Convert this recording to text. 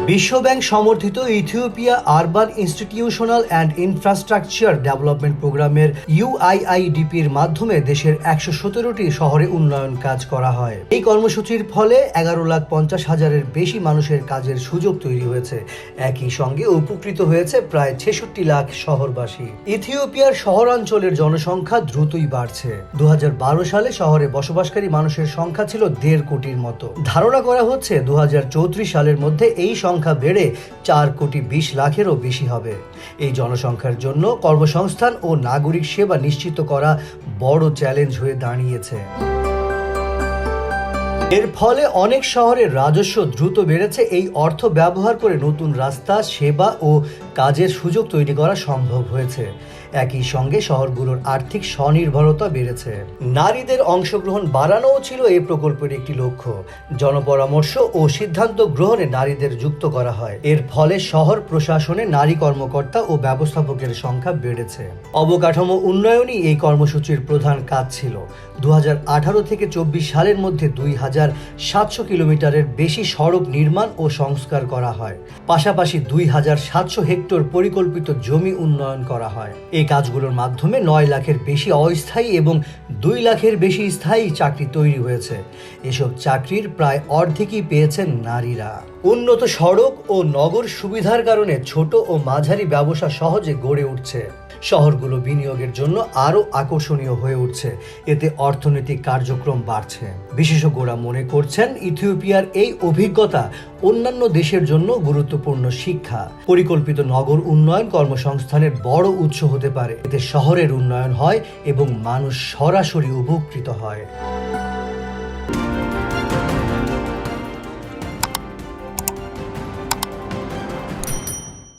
বিশ্বব্যাংক সমর্থিত Ethiopia urban institutional and infrastructure development প্রোগ্রামের ইউআইআইডিপির মাধ্যমে দেশের ১১৭টি শহরে উন্নয়ন কাজ করা হয়। এই কর্মসূচির ফলে ১১,৫০,০০০-এর বেশি মানুষের কাজের সুযোগ তৈরি হয়েছে। একই সঙ্গে উপকৃত হয়েছে প্রায় ৬৬ লাখ শহরবাসী। ইথিওপিয়ার শহরাঞ্চলের জনসংখ্যা দ্রুতই বাড়ছে। ২০১২ সালে শহরে বসবাসকারী মানুষের সংখ্যা ছিল ১.৫ কোটির মতো। ধারণা করা হচ্ছে ২০৩৪ সালের মধ্যে এই সংখ্যা বেড়ে ৪,২০ লাখেরও বেশি হবে। এই জনসংখ্যার জন্য কর্মসংস্থান ও নাগরিক সেবা নিশ্চিত করা বড় চ্যালেঞ্জ হয়ে দাঁড়িয়েছে। এর ফলে অনেক শহরের রাজস্ব দ্রুত বেড়েছে। এই অর্থ ব্যবহার করে নতুন রাস্তা, সেবা ও কাজের সুযোগ তৈরি করা সম্ভব হয়েছে। একই সঙ্গে শহরগুলোর আর্থিক স্বনির্ভরতা বেড়েছে। নারীদের অংশগ্রহণ বাড়ানোও ছিল এই প্রকল্পের একটি লক্ষ্য। জনপরামর্শ ও সিদ্ধান্ত গ্রহণে নারীদের যুক্ত করা হয়। এর ফলে শহর প্রশাসনে নারী কর্মকর্তা ও ব্যবস্থাপকের সংখ্যা বেড়েছে। অবকাঠামো উন্নয়নই এই কর্মসূচির প্রধান কাজ ছিল। ২০১৮ থেকে ২৪ সালের মধ্যে ২,৭০০ কিলোমিটারের বেশি সড়ক নির্মাণ ও সংস্কার করা হয়। পাশাপাশি ২,৭০০ হেক্টর পরিকল্পিত জমি উন্নয়ন করা হয়। এই কাজগুলোর মাধ্যমে ৯ লাখের বেশি অস্থায়ী এবং ২ লাখের বেশি স্থায়ী চাকরি তৈরি হয়েছে। এসব চাকরির প্রায় অর্ধেকই পেয়েছেন নারীরা। উন্নত সড়ক ও নগর সুবিধার কারণে ছোট ও মাঝারি ব্যবসা সহজে গড়ে উঠছে। শহরগুলো বিনিয়োগের জন্য আরও আকর্ষণীয় হয়ে উঠছে। এতে অর্থনৈতিক কার্যক্রম বাড়ছে। বিশেষজ্ঞরা মনে করছেন ইথিওপিয়ার এই অভিজ্ঞতা অন্যান্য দেশের জন্য গুরুত্বপূর্ণ শিক্ষা। পরিকল্পিত নগর উন্নয়ন কর্মসংস্থানের বড় উৎস হতে পারে। এতে শহরের উন্নয়ন হয় এবং মানুষ সরাসরি উপকৃত হয়।